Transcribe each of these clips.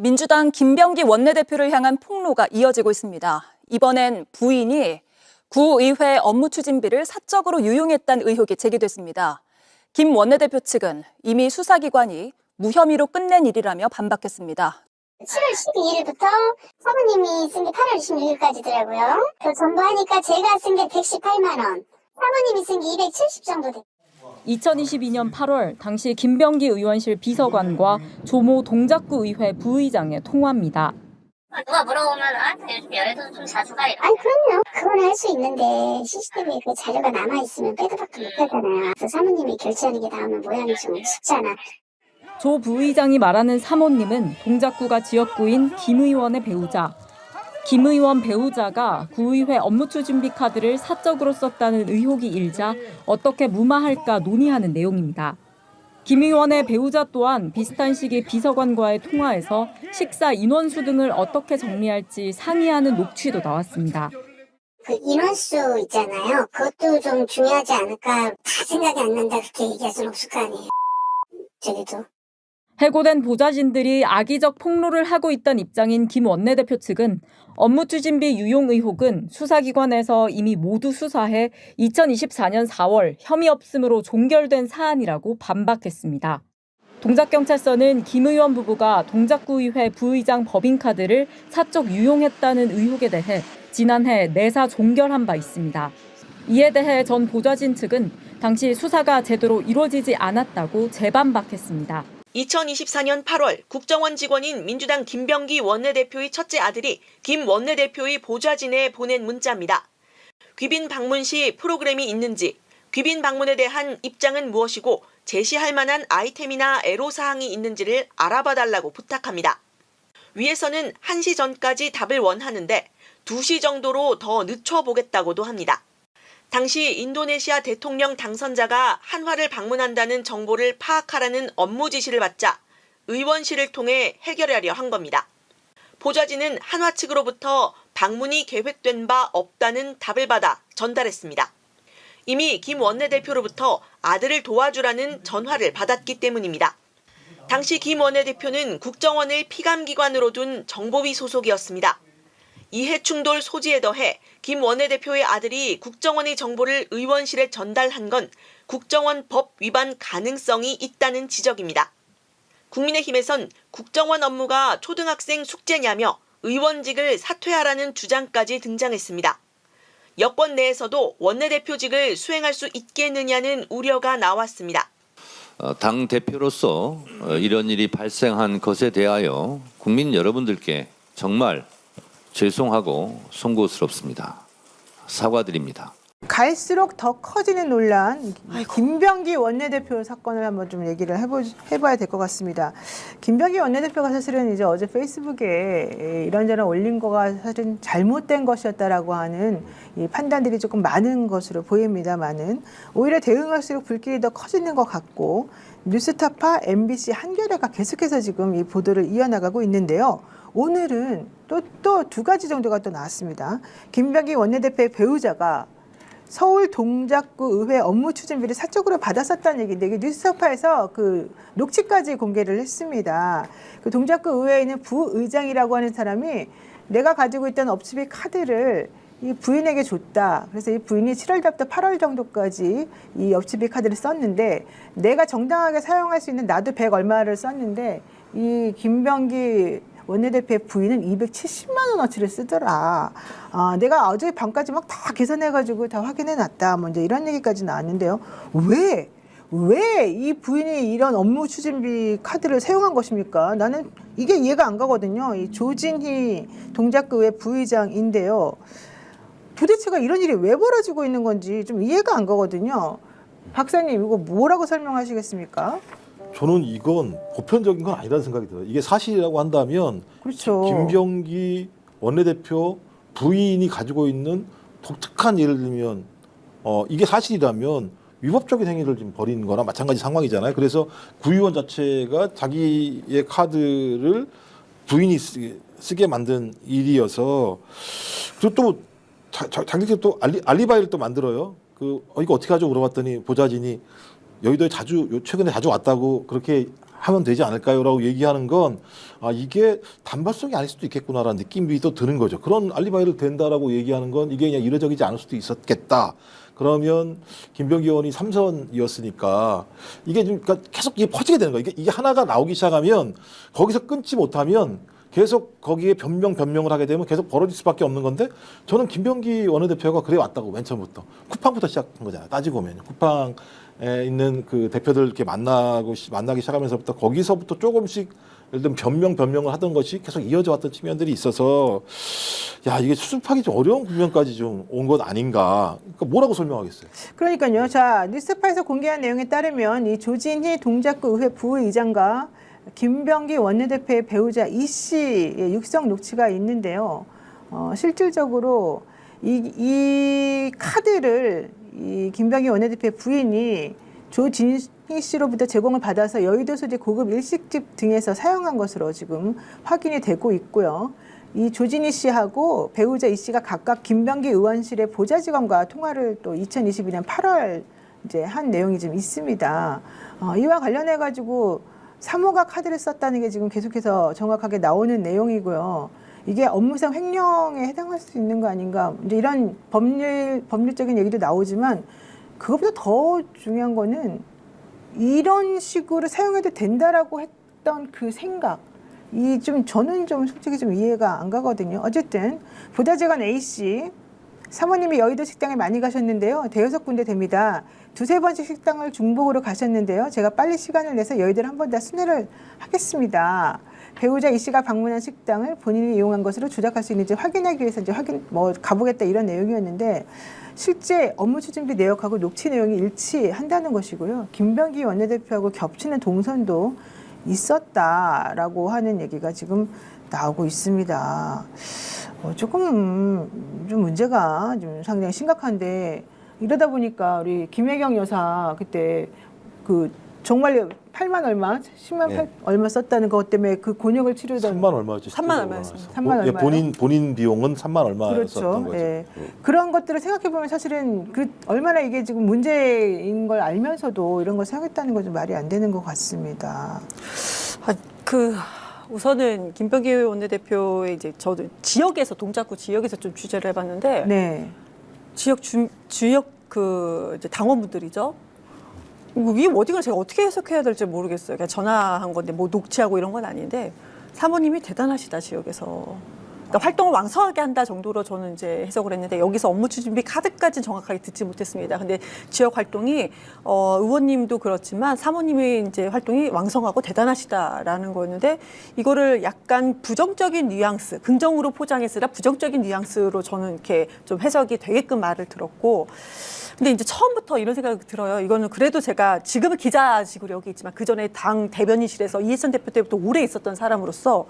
민주당 김병기 원내대표를 향한 폭로가 이어지고 있습니다. 이번엔 부인이 구의회 업무 추진비를 사적으로 유용했다는 의혹이 제기됐습니다. 김 원내대표 측은 이미 수사기관이 무혐의로 끝낸 일이라며 반박했습니다. 7월 12일부터 사모님이 쓴 게 8월 26일까지더라고요. 그 전부하니까 제가 쓴 게 118만 원, 사모님이 쓴 게 270 정도 됐어요. 2022년 8월 당시 김병기 의원실 비서관과 조모 동작구 의회 부의장의 통화입니다. 누가 물어보면 요즘 열애도 좀 자주 가 이러고. 아니 그럼요. 그건 할 수 있는데 CCTV에 그 자료가 남아있으면 빼도 박도 못하잖아요. 그래서 사모님이 결제하는 게 나오면 모양이 좀 쉽잖아. 조 부의장이 말하는 사모님은 동작구가 지역구인 김 의원의 배우자. 김 의원 배우자가 구의회 업무추진비 카드를 사적으로 썼다는 의혹이 일자 어떻게 무마할까 논의하는 내용입니다. 김 의원의 배우자 또한 비슷한 시기 비서관과의 통화에서 식사 인원수 등을 어떻게 정리할지 상의하는 녹취도 나왔습니다. 그 인원수 있잖아요. 그것도 좀 중요하지 않을까. 다 생각이 안 난다 그렇게 얘기할 수는 없을 거 아니에요. 저기도. 해고된 보좌진들이 악의적 폭로를 하고 있다는 입장인 김 원내대표 측은 업무추진비 유용 의혹은 수사기관에서 이미 모두 수사해 2024년 4월 혐의 없음으로 종결된 사안이라고 반박했습니다. 동작경찰서는 김 의원 부부가 동작구의회 부의장 법인카드를 사적 유용했다는 의혹에 대해 지난해 내사 종결한 바 있습니다. 이에 대해 전 보좌진 측은 당시 수사가 제대로 이루어지지 않았다고 재반박했습니다. 2024년 8월 국정원 직원인 민주당 김병기 원내대표의 첫째 아들이 김 원내대표의 보좌진에 보낸 문자입니다. 귀빈 방문 시 프로그램이 있는지, 귀빈 방문에 대한 입장은 무엇이고 제시할 만한 아이템이나 애로사항이 있는지를 알아봐달라고 부탁합니다. 위에서는 1시 전까지 답을 원하는데 2시 정도로 더 늦춰보겠다고도 합니다. 당시 인도네시아 대통령 당선자가 한화를 방문한다는 정보를 파악하라는 업무 지시를 받자 의원실을 통해 해결하려 한 겁니다. 보좌진은 한화 측으로부터 방문이 계획된 바 없다는 답을 받아 전달했습니다. 이미 김 원내대표로부터 아들을 도와주라는 전화를 받았기 때문입니다. 당시 김 원내대표는 국정원을 피감기관으로 둔 정보위 소속이었습니다. 이해충돌 소지에 더해 김 원내대표의 아들이 국정원의 정보를 의원실에 전달한 건 국정원 법 위반 가능성이 있다는 지적입니다. 국민의힘에선 국정원 업무가 초등학생 숙제냐며 의원직을 사퇴하라는 주장까지 등장했습니다. 여권 내에서도 원내대표직을 수행할 수 있겠느냐는 우려가 나왔습니다. 당 대표로서 이런 일이 발생한 것에 대하여 국민 여러분들께 정말 죄송하고 송구스럽습니다. 사과드립니다. 갈수록 더 커지는 논란, 김병기 원내대표 사건을 한번 좀 얘기를 해봐야 될 것 같습니다. 김병기 원내대표가 사실은 이제 어제 페이스북에 이런저런 올린 거가 사실은 잘못된 것이었다라고 하는 이 판단들이 조금 많은 것으로 보입니다만은 오히려 대응할수록 불길이 더 커지는 것 같고 뉴스타파, MBC, 한겨레가 계속해서 지금 이 보도를 이어나가고 있는데요. 오늘은 또 두 가지 정도가 또 나왔습니다. 김병기 원내대표의 배우자가 서울 동작구 의회 업무 추진비를 사적으로 받았었다는 얘기인데 이게 뉴스타파에서 그 녹취까지 공개를 했습니다. 그 동작구 의회에 있는 부의장이라고 하는 사람이 내가 가지고 있던 업추비 카드를 이 부인에게 줬다. 그래서 이 부인이 7월 달부터 8월 정도까지 이 업추비 카드를 썼는데 내가 정당하게 사용할 수 있는 나도 100 얼마를 썼는데 이 김병기 원내대표의 부인은 270만 원어치를 쓰더라. 내가 어제 밤까지 막 다 계산해가지고 다 확인해놨다. 먼저 이런 얘기까지 나왔는데요. 왜 이 부인이 이런 업무 추진비 카드를 사용한 것입니까? 나는 이게 이해가 안 가거든요. 이 조진희 동작구의 부의장인데요. 도대체가 이런 일이 왜 벌어지고 있는 건지 좀 이해가 안 가거든요. 박사님 이거 뭐라고 설명하시겠습니까? 저는 이건 보편적인 건 아니라는 생각이 들어요. 이게 사실이라고 한다면 그렇죠. 김병기 원내대표 부인이 가지고 있는 독특한 예를 들면 이게 사실이라면 위법적인 행위를 지금 벌인 거나 마찬가지 상황이잖아요. 그래서 구의원 자체가 자기의 카드를 부인이 쓰게 만든 일이어서 그리고 또 자기들끼리 또 알리바이를 또 만들어요. 이거 어떻게 하죠? 물어봤더니 보좌진이 여의도에 최근에 자주 왔다고 그렇게 하면 되지 않을까요라고 얘기하는 건 이게 단발성이 아닐 수도 있겠구나라는 느낌이 또 드는 거죠. 그런 알리바이를 된다라고 얘기하는 건 이게 그냥 이례적이지 않을 수도 있었겠다. 그러면 김병기 의원이 3선이었으니까 이게 좀 그러니까 계속 이게 퍼지게 되는 거예요. 이게 하나가 나오기 시작하면 거기서 끊지 못하면 계속 거기에 변명을 하게 되면 계속 벌어질 수밖에 없는 건데 저는 김병기 원내대표가 그래 왔다고 맨 처음부터 쿠팡부터 시작한 거잖아요. 따지고 보면 쿠팡에 있는 그 대표들 이렇게 만나기 시작하면서부터 거기서부터 조금씩 예를 들면 변명을 하던 것이 계속 이어져 왔던 측면들이 있어서 야 이게 수습하기 좀 어려운 국면까지 좀 온 것 아닌가. 그러니까 뭐라고 설명하겠어요. 그러니까요. 자, 뉴스파에서 공개한 내용에 따르면 이 조진희 동작구 의회 부의장과 김병기 원내대표의 배우자 이 씨의 육성 녹취가 있는데요. 실질적으로 이 카드를 이 김병기 원내대표의 부인이 조진희 씨로부터 제공을 받아서 여의도 소재 고급 일식집 등에서 사용한 것으로 지금 확인이 되고 있고요. 이 조진희 씨하고 배우자 이 씨가 각각 김병기 의원실의 보좌 직원과 통화를 또 2022년 8월 이제 한 내용이 좀 있습니다. 이와 관련해 가지고 사모가 카드를 썼다는 게 지금 계속해서 정확하게 나오는 내용이고요. 이게 업무상 횡령에 해당할 수 있는 거 아닌가? 이제 이런 법률적인 얘기도 나오지만 그것보다 더 중요한 거는 이런 식으로 사용해도 된다라고 했던 그 생각. 저는 좀 솔직히 좀 이해가 안 가거든요. 어쨌든 보좌직원 A 씨 사모님이 여의도 식당에 많이 가셨는데요. 대여섯 군데 됩니다. 두세 번씩 식당을 중복으로 가셨는데요. 제가 빨리 시간을 내서 여의도를 한 번 더 순회를 하겠습니다. 배우자 이 씨가 방문한 식당을 본인이 이용한 것으로 조작할 수 있는지 확인하기 위해서 이제 가보겠다 이런 내용이었는데 실제 업무 추진비 내역하고 녹취 내용이 일치한다는 것이고요. 김병기 원내대표하고 겹치는 동선도 있었다라고 하는 얘기가 지금 나오고 있습니다. 조금 좀 문제가 좀 상당히 심각한데 이러다 보니까 우리 김혜경 여사 그때 그 정말 8만 얼마, 10만 네. 얼마 썼다는 것 때문에 그 곤욕을 치르던 3만 얼마였죠? 3만 얼마였습니다. 3만 얼마요? 본인 비용은 3만 얼마였었던 그렇죠. 거죠. 예. 그런 것들을 생각해 보면 사실은 그 얼마나 이게 지금 문제인 걸 알면서도 이런 걸 사용했다는 건 좀 말이 안 되는 것 같습니다. 우선은 김병기 원내대표의 이제 저도 지역에서 동작구 지역에서 좀 취재를 해봤는데 네. 지역 그 이제 당원분들이죠. 이게 어디가 제가 어떻게 해석해야 될지 모르겠어요. 그냥 전화한 건데 뭐 녹취하고 이런 건 아닌데 사모님이 대단하시다 지역에서. 그러니까 활동을 왕성하게 한다 정도로 저는 이제 해석을 했는데 여기서 업무 추진비 카드까지는 정확하게 듣지 못했습니다. 근데 지역 활동이 의원님도 그렇지만 사모님의 이제 활동이 왕성하고 대단하시다라는 거였는데 이거를 약간 부정적인 뉘앙스, 긍정으로 포장했으라 부정적인 뉘앙스로 저는 이렇게 좀 해석이 되게끔 말을 들었고. 근데 이제 처음부터 이런 생각이 들어요. 이거는 그래도 제가 지금은 기자직으로 여기 있지만 그 전에 당 대변인실에서 이해찬 대표 때부터 오래 있었던 사람으로서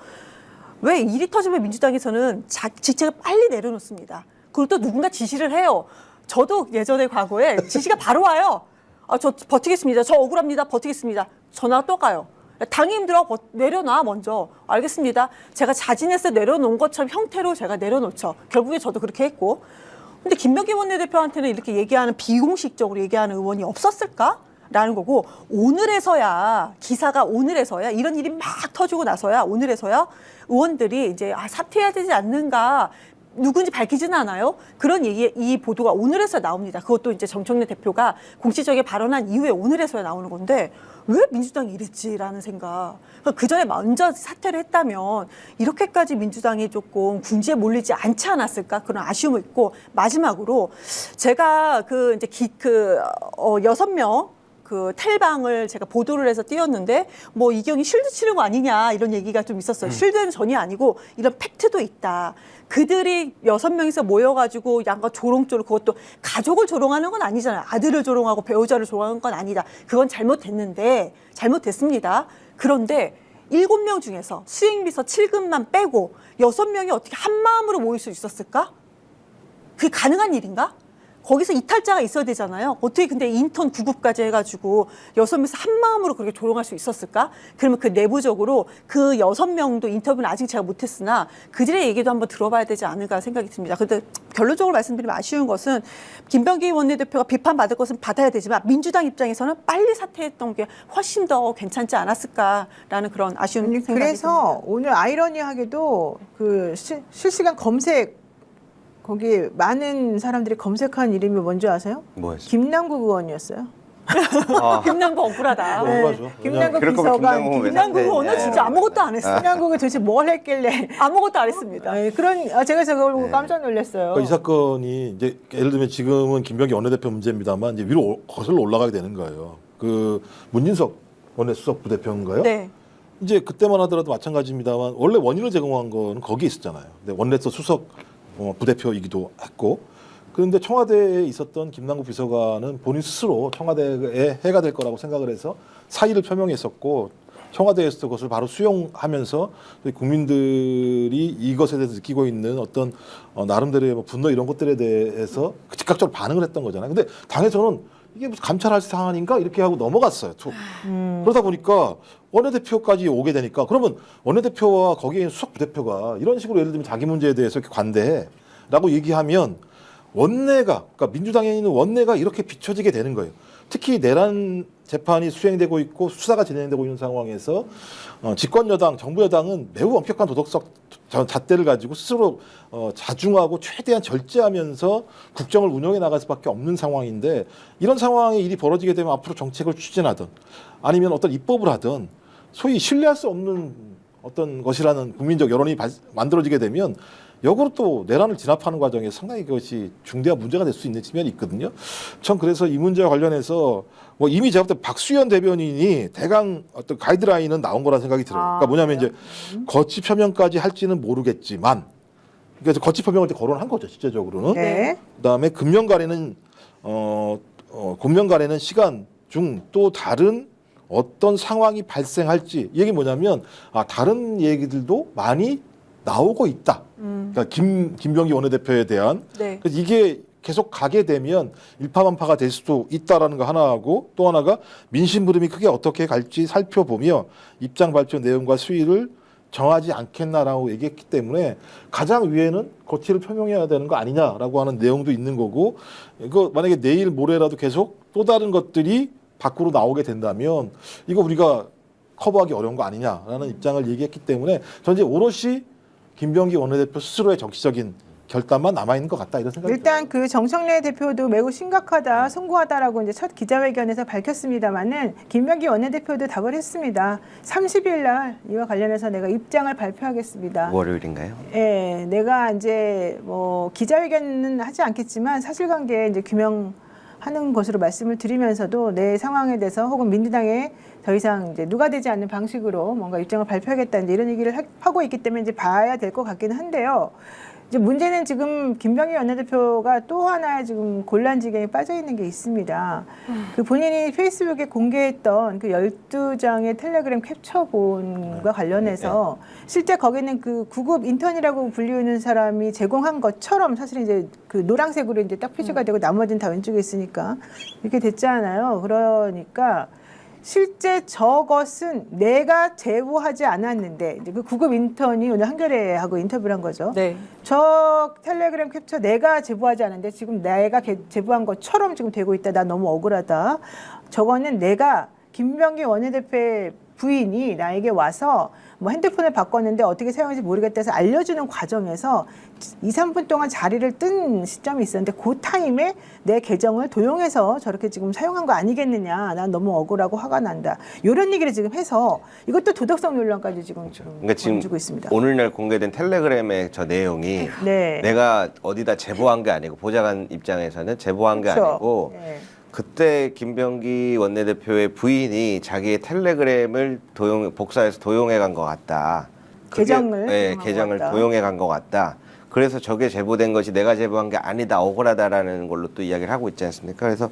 왜 일이 터지면 민주당에서는 직책을 빨리 내려놓습니다. 그리고 또 누군가 지시를 해요. 저도 예전에 과거에 지시가 바로 와요. 저 버티겠습니다. 저 억울합니다. 버티겠습니다. 전화가 또 가요. 당임들하고 내려놔 먼저. 알겠습니다. 제가 자진해서 내려놓은 것처럼 형태로 제가 내려놓죠. 결국에 저도 그렇게 했고. 근데 김병기 원내대표한테는 이렇게 얘기하는 비공식적으로 얘기하는 의원이 없었을까? 라는 거고 오늘에서야 기사가 오늘에서야 이런 일이 막 터지고 나서야 오늘에서야 의원들이 이제 사퇴해야 되지 않는가 누군지 밝히지는 않아요. 그런 얘기 이 보도가 오늘에서 나옵니다. 그것도 이제 정청래 대표가 공식적인 발언한 이후에 오늘에서야 나오는 건데 왜 민주당이 이랬지라는 생각. 그 전에 먼저 사퇴를 했다면 이렇게까지 민주당이 조금 궁지에 몰리지 않지 않았을까 그런 아쉬움이 있고 마지막으로 제가 그 이제 6명 그 텔방을 제가 보도를 해서 띄웠는데 뭐 이경이 쉴드 치는 거 아니냐 이런 얘기가 좀 있었어요. 쉴드는 전혀 아니고 이런 팩트도 있다. 그들이 6명이서 모여가지고 양가 조롱조롱 그것도 가족을 조롱하는 건 아니잖아요. 아들을 조롱하고 배우자를 조롱하는 건 아니다. 그건 잘못됐습니다. 그런데 7명 중에서 수행비서 7급만 빼고 6명이 어떻게 한 마음으로 모일 수 있었을까? 그게 가능한 일인가? 거기서 이탈자가 있어야 되잖아요. 어떻게 근데 인턴 9급까지 해가지고 6명에서 한 마음으로 그렇게 조롱할 수 있었을까? 그러면 그 내부적으로 그 6명도 인터뷰는 아직 제가 못했으나 그들의 얘기도 한번 들어봐야 되지 않을까 생각이 듭니다. 그런데 결론적으로 말씀드리면 아쉬운 것은 김병기 원내대표가 비판받을 것은 받아야 되지만 민주당 입장에서는 빨리 사퇴했던 게 훨씬 더 괜찮지 않았을까라는 그런 아쉬운 생각이 듭니다. 그래서 오늘 아이러니하게도 그 실시간 검색 거기 많은 사람들이 검색한 이름이 뭔지 아세요? 뭐였어요? 김남국 의원이었어요. 김남국 억울하다. 억울하죠. 김남국 그럴 거면 비서관, 김남국은 왜 김남국 네. 의원은 진짜 아무것도 안 했어요. 김남국이 도대체 뭘 했길래 아무것도 안 했습니다. 제가 저걸 보고 깜짝 놀랐어요. 그러니까 이 사건이 이제 예를 들면 지금은 김병기 원내대표 문제입니다만 이제 위로 거슬러 올라가게 되는 거예요. 그 문진석 원내수석 부대표인가요? 네. 이제 그때만 하더라도 마찬가지입니다만 원래 원인을 제공한 거는 거기에 있었잖아요. 근데 원내수 수석 부대표이기도 했고 그런데 청와대에 있었던 김남국 비서관은 본인 스스로 청와대에 해가 될 거라고 생각을 해서 사의를 표명했었고 청와대에서도 그것을 바로 수용하면서 국민들이 이것에 대해서 느끼고 있는 어떤 나름대로의 뭐 분노 이런 것들에 대해서 즉각적으로 반응을 했던 거잖아요. 근데 당에서는 이게 무슨 감찰할 사안인가 이렇게 하고 넘어갔어요. 툭. 그러다 보니까 원내대표까지 오게 되니까 그러면 원내대표와 거기에 있는 수석 부대표가 이런 식으로 예를 들면 자기 문제에 대해서 이렇게 관대해라고 얘기하면 원내가 그러니까 민주당에 있는 원내가 이렇게 비춰지게 되는 거예요. 특히 내란 재판이 수행되고 있고 수사가 진행되고 있는 상황에서 집권 여당, 정부 여당은 매우 엄격한 도덕적 잣대를 가지고 스스로 자중하고 최대한 절제하면서 국정을 운영해 나갈 수밖에 없는 상황인데 이런 상황에 일이 벌어지게 되면 앞으로 정책을 추진하든 아니면 어떤 입법을 하든 소위 신뢰할 수 없는 어떤 것이라는 국민적 여론이 만들어지게 되면 역으로 또 내란을 진압하는 과정에 상당히 그것이 중대한 문제가 될 수 있는 측면이 있거든요. 전 그래서 이 문제와 관련해서 뭐 이미 제가 볼 때 박수현 대변인이 대강 어떤 가이드라인은 나온 거라 생각이 들어요. 그러니까 뭐냐면 이제 거치 표명까지 할지는 모르겠지만 그래서 거치 표명을 거론한 거죠, 실제적으로는. 네. 그다음에 금년간에는 금년간에는 시간 중 또 다른 어떤 상황이 발생할지 이 얘기 뭐냐면 다른 얘기들도 많이 나오고 있다. 그러니까 김병기 원내대표에 대한 네. 그래서 이게 계속 가게 되면 일파만파가 될 수도 있다라는 거 하나하고 또 하나가 민심 흐름이 크게 어떻게 갈지 살펴보며 입장 발표 내용과 수위를 정하지 않겠나라고 얘기했기 때문에 가장 위에는 거치를 표명해야 되는 거 아니냐라고 하는 내용도 있는 거고 이거 만약에 내일 모레라도 계속 또 다른 것들이 밖으로 나오게 된다면 이거 우리가 커버하기 어려운 거 아니냐라는 입장을 얘기했기 때문에 전 이제 오롯이 김병기 원내대표 스스로의 정치적인 결단만 남아있는 것 같다 이런 생각이 일단 들어요. 그 정청래 대표도 매우 심각하다, 송구하다라고 이제 첫 기자회견에서 밝혔습니다만은 김병기 원내대표도 답을 했습니다. 30일 날 이와 관련해서 내가 입장을 발표하겠습니다. 월요일인가요? 예, 내가 이제 뭐 기자회견은 하지 않겠지만 사실관계 이제 규명하는 것으로 말씀을 드리면서도 내 상황에 대해서 혹은 민주당에 더 이상 이제 누가 되지 않는 방식으로 뭔가 입장을 발표하겠다 이제 이런 얘기를 하고 있기 때문에 이제 봐야 될 것 같기는 한데요. 이제 문제는 지금 김병기 원내대표가 또 하나 지금 곤란 지경에 빠져 있는 게 있습니다. 그 본인이 페이스북에 공개했던 그 12장의 텔레그램 캡처본과 관련해서 실제 거기는 그 9급 인턴이라고 불리우는 사람이 제공한 것처럼 사실 이제 그 노란색으로 이제 딱 표시가 되고 나머지는 다 왼쪽에 있으니까 이렇게 됐잖아요. 그러니까 실제 저것은 내가 제보하지 않았는데 이제 그 9급 인턴이 오늘 한겨레하고 인터뷰를 한 거죠. 네. 저 텔레그램 캡처 내가 제보하지 않았는데 지금 내가 제보한 것처럼 지금 되고 있다. 나 너무 억울하다. 저거는 내가 김병기 원내대표의 부인이 나에게 와서 뭐 핸드폰을 바꿨는데 어떻게 사용할지 모르겠다 해서 알려주는 과정에서 2, 3분 동안 자리를 뜬 시점이 있었는데 그 타임에 내 계정을 도용해서 저렇게 지금 사용한 거 아니겠느냐. 난 너무 억울하고 화가 난다. 이런 얘기를 지금 해서 이것도 도덕성 논란까지 지금 그러니까 지금 던지고 있습니다. 오늘날 공개된 텔레그램의 저 내용이 네. 내가 어디다 제보한 게 아니고 보좌관 입장에서는 제보한 게 그렇죠. 아니고 네. 그때 김병기 원내대표의 부인이 자기의 텔레그램을 복사해서 도용해 간 것 같다. 계정을 네, 도용한 계정을 것 같다. 도용해 간 것 같다. 그래서 저게 제보된 것이 내가 제보한 게 아니다, 억울하다라는 걸로 또 이야기를 하고 있지 않습니까? 그래서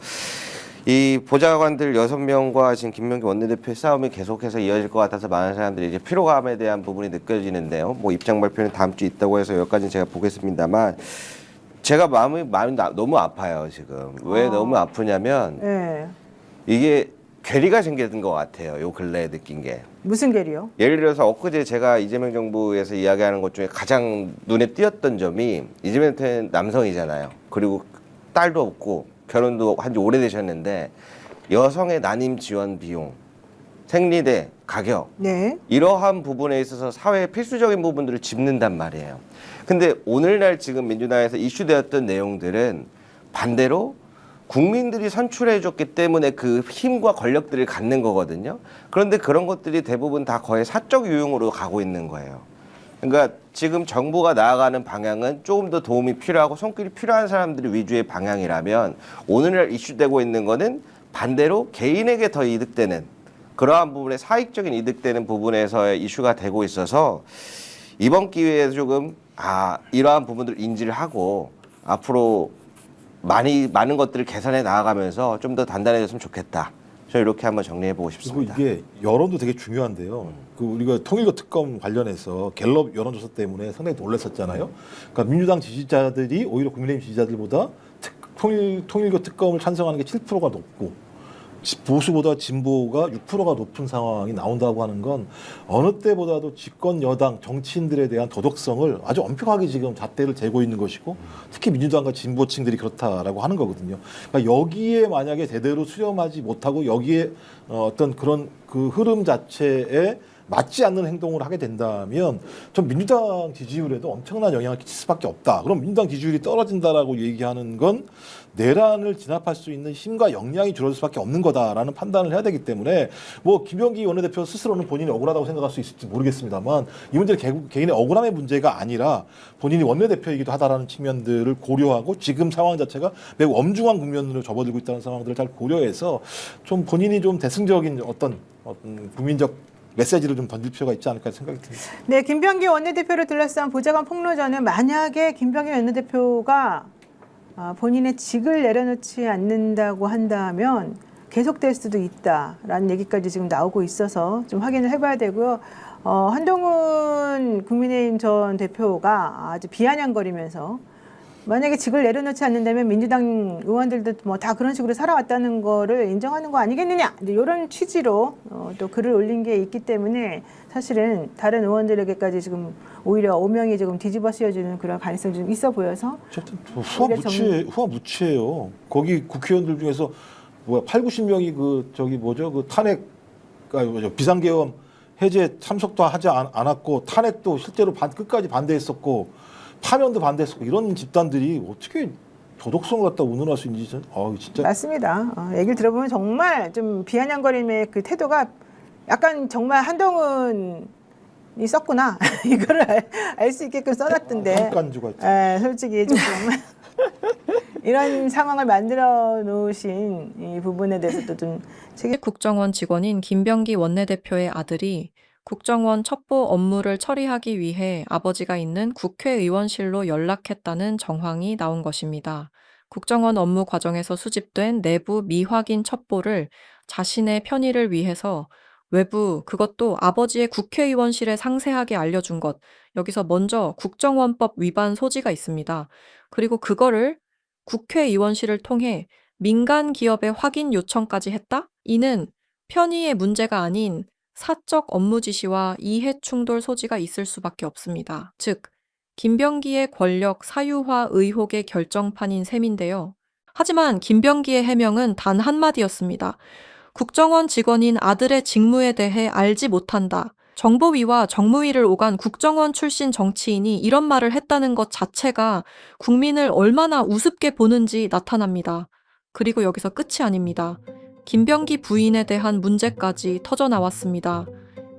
이 보좌관들 6명과 지금 김병기 원내대표의 싸움이 계속해서 이어질 것 같아서 많은 사람들이 이제 피로감에 대한 부분이 느껴지는데요. 뭐 입장 발표는 다음 주 있다고 해서 여기까지는 제가 보겠습니다만 제가 마음이 너무 아파요 지금. 왜 너무 아프냐면 네. 이게 괴리가 생기는 것 같아요. 요 근래에 느낀 게. 무슨 괴리요? 예를 들어서 엊그제 제가 이재명 정부에서 이야기하는 것 중에 가장 눈에 띄었던 점이 이재명 대통령 남성이잖아요. 그리고 딸도 없고 결혼도 한 지 오래되셨는데 여성의 난임 지원 비용, 생리대 가격 네. 이러한 부분에 있어서 사회의 필수적인 부분들을 짚는단 말이에요. 근데 오늘날 지금 민주당에서 이슈되었던 내용들은 반대로 국민들이 선출해줬기 때문에 그 힘과 권력들을 갖는 거거든요. 그런데 그런 것들이 대부분 다 거의 사적 유용으로 가고 있는 거예요. 그러니까 지금 정부가 나아가는 방향은 조금 더 도움이 필요하고 손길이 필요한 사람들이 위주의 방향이라면 오늘날 이슈되고 있는 거는 반대로 개인에게 더 이득되는 그러한 부분에 사익적인 이득되는 부분에서의 이슈가 되고 있어서 이번 기회에 조금 이러한 부분들을 인지를 하고 앞으로 많은 것들을 개선해 나아가면서 좀 더 단단해졌으면 좋겠다. 저는 이렇게 한번 정리해 보고 그리고 싶습니다. 이게 여론도 되게 중요한데요. 그 우리가 통일교 특검 관련해서 갤럽 여론조사 때문에 상당히 놀랐었잖아요. 그러니까 민주당 지지자들이 오히려 국민의힘 지지자들보다 통일교 특검을 찬성하는 게 7%가 높고 보수보다 진보가 6%가 높은 상황이 나온다고 하는 건 어느 때보다도 집권 여당 정치인들에 대한 도덕성을 아주 엄격하게 지금 잣대를 재고 있는 것이고 특히 민주당과 진보층들이 그렇다라고 하는 거거든요. 그러니까 여기에 만약에 제대로 수렴하지 못하고 여기에 어떤 그런 그 흐름 자체에 맞지 않는 행동을 하게 된다면 전 민주당 지지율에도 엄청난 영향을 끼칠 수밖에 없다. 그럼 민주당 지지율이 떨어진다라고 얘기하는 건 내란을 진압할 수 있는 힘과 역량이 줄어들 수밖에 없는 거다라는 판단을 해야 되기 때문에 뭐 김병기 원내대표 스스로는 본인이 억울하다고 생각할 수 있을지 모르겠습니다만 이 문제는 결국 개인의 억울함의 문제가 아니라 본인이 원내대표이기도 하다라는 측면들을 고려하고 지금 상황 자체가 매우 엄중한 국면으로 접어들고 있다는 상황들을 잘 고려해서 좀 본인이 좀 대승적인 어떤 국민적 메시지를 좀 던질 필요가 있지 않을까 생각이 듭니다. 네, 김병기 원내대표를 둘러싼 보좌관 폭로전은 만약에 김병기 원내대표가 본인의 직을 내려놓지 않는다고 한다면 계속될 수도 있다라는 얘기까지 지금 나오고 있어서 좀 확인을 해봐야 되고요. 한동훈 국민의힘 전 대표가 아주 비아냥거리면서 만약에 직을 내려놓지 않는다면 민주당 의원들도 뭐 다 그런 식으로 살아왔다는 거를 인정하는 거 아니겠느냐 이런 취지로 또 글을 올린 게 있기 때문에 사실은 다른 의원들에게까지 지금 오히려 오명이 조금 뒤집어 씌워지는 그런 가능성이 좀 있어 보여서 어쨌든 후화무치해요. 거기 국회의원들 중에서 80-90명이 그 탄핵 비상계엄 해제 참석도 하지 않았고 탄핵도 실제로 끝까지 반대했었고 파면도 반대했었고 이런 집단들이 어떻게 도덕성을 갖다 운운할 수 있는지 진짜 맞습니다. 얘기를 들어보면 정말 좀 비아냥거림의 그 태도가 약간 정말 한동훈이 썼구나 이거를 알 수 있게끔 써놨던데 한간주가 있죠. 솔직히 조금 이런 상황을 만들어 놓으신 이 부분에 대해서도 좀 국정원 직원인 김병기 원내대표의 아들이 국정원 첩보 업무를 처리하기 위해 아버지가 있는 국회의원실로 연락했다는 정황이 나온 것입니다. 국정원 업무 과정에서 수집된 내부 미확인 첩보를 자신의 편의를 위해서 외부, 그것도 아버지의 국회의원실에 상세하게 알려준 것, 여기서 먼저 국정원법 위반 소지가 있습니다. 그리고 그거를 국회의원실을 통해 민간 기업에 확인 요청까지 했다? 이는 편의의 문제가 아닌 사적 업무 지시와 이해 충돌 소지가 있을 수밖에 없습니다. 즉, 김병기의 권력 사유화 의혹의 결정판인 셈인데요. 하지만 김병기의 해명은 단 한마디였습니다. 국정원 직원인 아들의 직무에 대해 알지 못한다. 정보위와 정무위를 오간 국정원 출신 정치인이 이런 말을 했다는 것 자체가 국민을 얼마나 우습게 보는지 나타납니다. 그리고 여기서 끝이 아닙니다. 김병기 부인에 대한 문제까지 터져나왔습니다.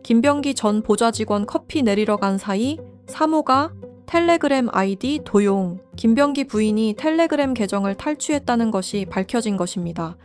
김병기 전 보좌직원 커피 내리러 간 사이 사모가 텔레그램 아이디 도용, 김병기 부인이 텔레그램 계정을 탈취했다는 것이 밝혀진 것입니다.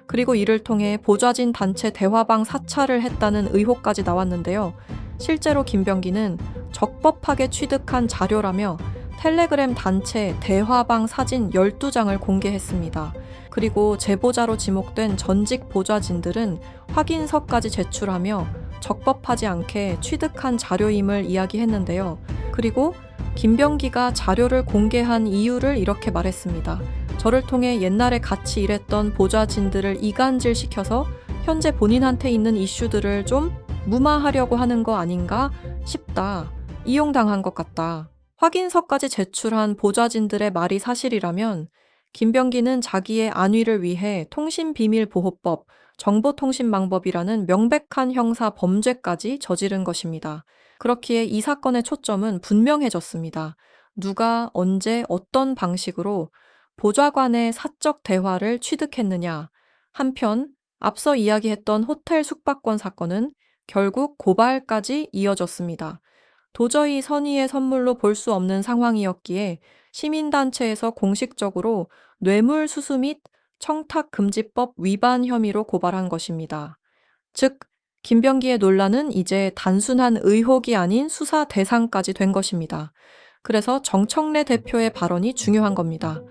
그리고 이를 통해 보좌진 단체 대화방 사찰을 했다는 의혹까지 나왔는데요. 실제로 김병기는 적법하게 취득한 자료라며 텔레그램 단체 대화방 사진 12장을 공개했습니다. 그리고 제보자로 지목된 전직 보좌진들은 확인서까지 제출하며 적법하지 않게 취득한 자료임을 이야기했는데요. 그리고 김병기가 자료를 공개한 이유를 이렇게 말했습니다. 저를 통해 옛날에 같이 일했던 보좌진들을 이간질시켜서 현재 본인한테 있는 이슈들을 좀 무마하려고 하는 거 아닌가 싶다. 이용당한 것 같다. 확인서까지 제출한 보좌진들의 말이 사실이라면 김병기는 자기의 안위를 위해 통신비밀보호법, 정보통신망법이라는 명백한 형사 범죄까지 저지른 것입니다. 그렇기에 이 사건의 초점은 분명해졌습니다. 누가 언제 어떤 방식으로 보좌관의 사적 대화를 취득했느냐. 한편 앞서 이야기했던 호텔 숙박권 사건은 결국 고발까지 이어졌습니다. 도저히 선의의 선물로 볼 수 없는 상황이었기에 시민단체에서 공식적으로 뇌물수수 및 청탁금지법 위반 혐의로 고발한 것입니다. 즉, 김병기의 논란은 이제 단순한 의혹이 아닌 수사 대상까지 된 것입니다. 그래서 정청래 대표의 발언이 중요한 겁니다.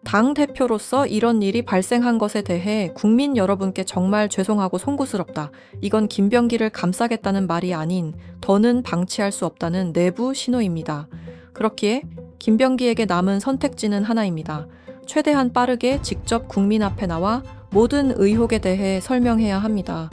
당 대표로서 이런 일이 발생한 것에 대해 국민 여러분께 정말 죄송하고 송구스럽다. 이건 김병기를 감싸겠다는 말이 아닌 더는 방치할 수 없다는 내부 신호입니다. 그렇기에 김병기에게 남은 선택지는 하나입니다. 최대한 빠르게 직접 국민 앞에 나와 모든 의혹에 대해 설명해야 합니다.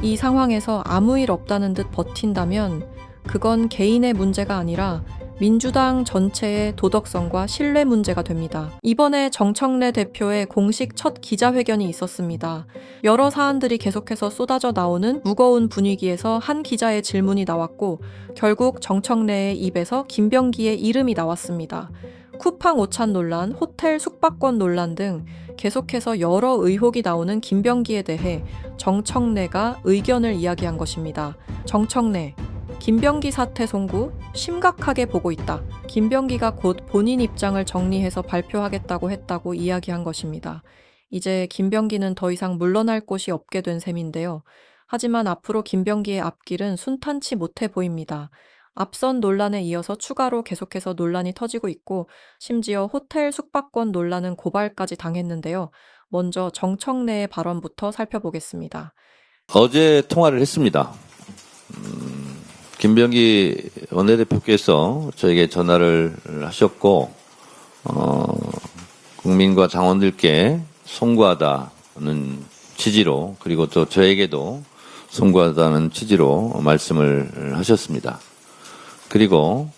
이 상황에서 아무 일 없다는 듯 버틴다면 그건 개인의 문제가 아니라 민주당 전체의 도덕성과 신뢰 문제가 됩니다. 이번에 정청래 대표의 공식 첫 기자회견이 있었습니다. 여러 사안들이 계속해서 쏟아져 나오는 무거운 분위기에서 한 기자의 질문이 나왔고 결국 정청래의 입에서 김병기의 이름이 나왔습니다. 쿠팡 오찬 논란, 호텔 숙박권 논란 등 계속해서 여러 의혹이 나오는 김병기에 대해 정청래가 의견을 이야기한 것입니다. 정청래, 김병기 사태 송구 심각하게 보고 있다. 김병기가 곧 본인 입장을 정리해서 발표하겠다고 했다고 이야기한 것입니다. 이제 김병기는 더 이상 물러날 곳이 없게 된 셈인데요. 하지만 앞으로 김병기의 앞길은 순탄치 못해 보입니다. 앞선 논란에 이어서 추가로 계속해서 논란이 터지고 있고 심지어 호텔 숙박권 논란은 고발까지 당했는데요. 먼저 정청래의 발언부터 살펴보겠습니다. 어제 통화를 했습니다. 김병기 원내대표께서 저에게 전화를 하셨고 국민과 당원들께 송구하다는 취지로 그리고 또 저에게도 송구하다는 취지로 말씀을 하셨습니다. 그리고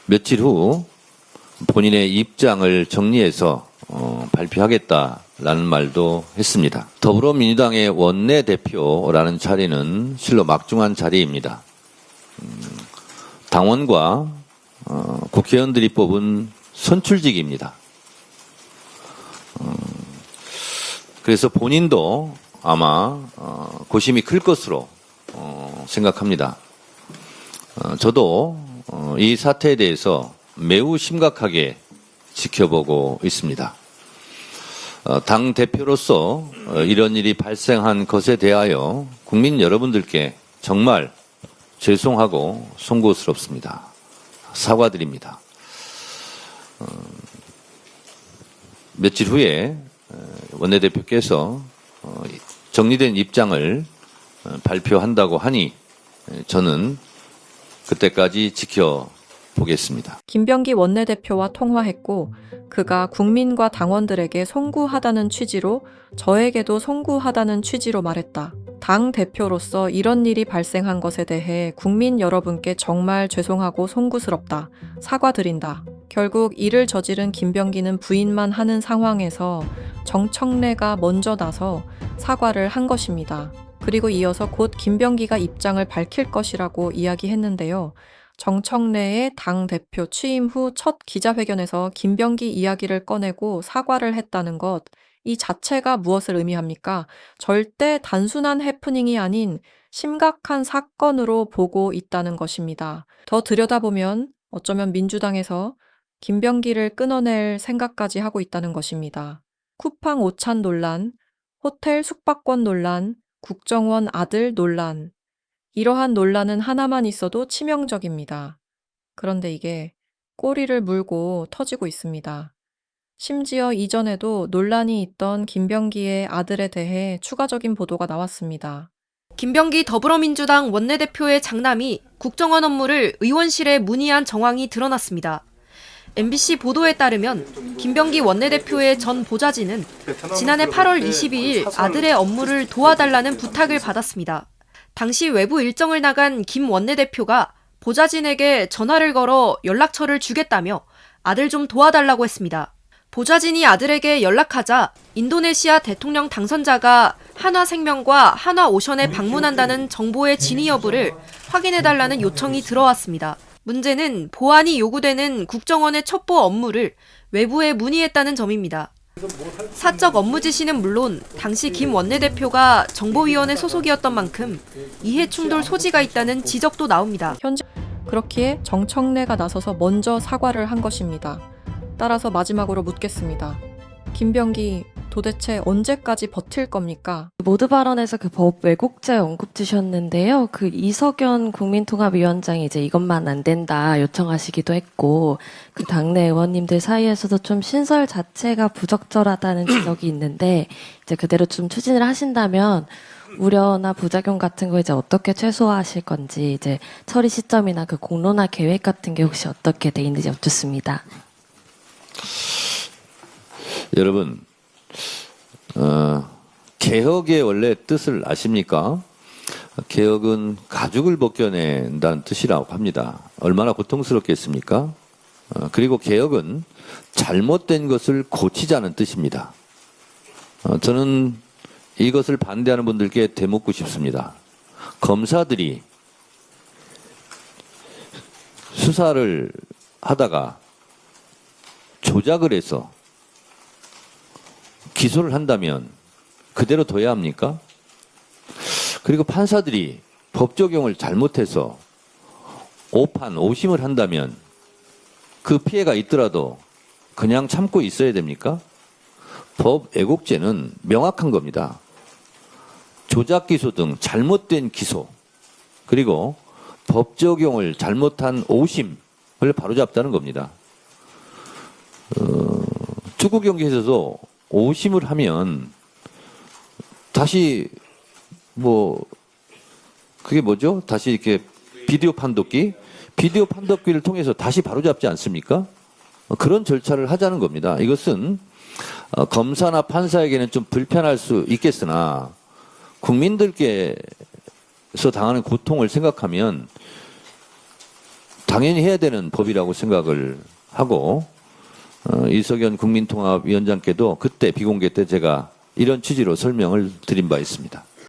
며칠 후 본인의 입장을 정리해서 발표하겠다라는 말도 했습니다. 더불어민주당의 원내대표라는 자리는 실로 막중한 자리입니다. 당원과 국회의원들이 뽑은 선출직입니다. 그래서 본인도 아마 고심이 클 것으로 생각합니다. 저도 이 사태에 대해서 매우 심각하게 지켜보고 있습니다. 당 대표로서 이런 일이 발생한 것에 대하여 국민 여러분들께 정말 죄송하고 송구스럽습니다. 사과드립니다. 며칠 후에 원내대표께서 정리된 입장을 발표한다고 하니 저는 그때까지 지켜보겠습니다. 김병기 원내대표와 통화했고 그가 국민과 당원들에게 송구하다는 취지로 저에게도 송구하다는 취지로 말했다. 당 대표로서 이런 일이 발생한 것에 대해 국민 여러분께 정말 죄송하고 송구스럽다. 사과드린다. 결국 이를 저지른 김병기는 부인만 하는 상황에서 정청래가 먼저 나서 사과를 한 것입니다. 그리고 이어서 곧 김병기가 입장을 밝힐 것이라고 이야기했는데요. 정청래의 당대표 취임 후 첫 기자회견에서 김병기 이야기를 꺼내고 사과를 했다는 것, 이 자체가 무엇을 의미합니까? 절대 단순한 해프닝이 아닌 심각한 사건으로 보고 있다는 것입니다. 더 들여다보면 어쩌면 민주당에서 김병기를 끊어낼 생각까지 하고 있다는 것입니다. 쿠팡 오찬 논란, 호텔 숙박권 논란, 국정원 아들 논란. 이러한 논란은 하나만 있어도 치명적입니다. 그런데 이게 꼬리를 물고 터지고 있습니다. 심지어 이전에도 논란이 있던 김병기의 아들에 대해 추가적인 보도가 나왔습니다. 김병기 더불어민주당 원내대표의 장남이 국정원 업무를 의원실에 문의한 정황이 드러났습니다. MBC 보도에 따르면 김병기 원내대표의 전 보좌진은 지난해 8월 22일 아들의 업무를 도와달라는 부탁을 받았습니다. 당시 외부 일정을 나간 김 원내대표가 보좌진에게 전화를 걸어 연락처를 주겠다며 아들 좀 도와달라고 했습니다. 보좌진이 아들에게 연락하자 인도네시아 대통령 당선자가 한화생명과 한화오션에 방문한다는 정보의 진위 여부를 확인해달라는 요청이 들어왔습니다. 문제는 보안이 요구되는 국정원의 첩보 업무를 외부에 문의했다는 점입니다. 사적 업무 지시는 물론 당시 김 원내대표가 정보위원회 소속이었던 만큼 이해 충돌 소지가 있다는 지적도 나옵니다. 현재 그렇기에 정청래가 나서서 먼저 사과를 한 것입니다. 따라서 마지막으로 묻겠습니다. 김병기 도대체 언제까지 버틸 겁니까? 모두 발언에서 그 법 왜곡죄 언급 주셨는데요. 그 이석연 국민통합위원장이 이제 이것만 안 된다 요청하시기도 했고, 그 당내 의원님들 사이에서도 좀 신설 자체가 부적절하다는 지적이 있는데, 이제 그대로 좀 추진을 하신다면 우려나 부작용 같은 거 이제 어떻게 최소화하실 건지, 이제 처리 시점이나 그 공론화 계획 같은 게 혹시 어떻게 돼 있는지 여쭙습니다. 여러분, 개혁의 원래 뜻을 아십니까? 개혁은 가죽을 벗겨낸다는 뜻이라고 합니다. 얼마나 고통스럽겠습니까? 그리고 개혁은 잘못된 것을 고치자는 뜻입니다. 저는 이것을 반대하는 분들께 되묻고 싶습니다. 검사들이 수사를 하다가 조작을 해서 기소를 한다면 그대로 둬야 합니까? 그리고 판사들이 법 적용을 잘못해서 오판, 오심을 한다면 그 피해가 있더라도 그냥 참고 있어야 됩니까? 법 왜곡죄는 명확한 겁니다. 조작 기소 등 잘못된 기소, 그리고 법 적용을 잘못한 오심을 바로잡자는 겁니다. 축구 경기에서도 오심을 하면 다시 그게 뭐죠? 다시 이렇게 비디오 판독기를 통해서 다시 바로잡지 않습니까? 그런 절차를 하자는 겁니다. 이것은 검사나 판사에게는 좀 불편할 수 있겠으나 국민들께서 당하는 고통을 생각하면 당연히 해야 되는 법이라고 생각을 하고, 이석연 국민통합위원장께도 그때 비공개 때 제가 이런 취지로 설명을 드린 바 있습니다.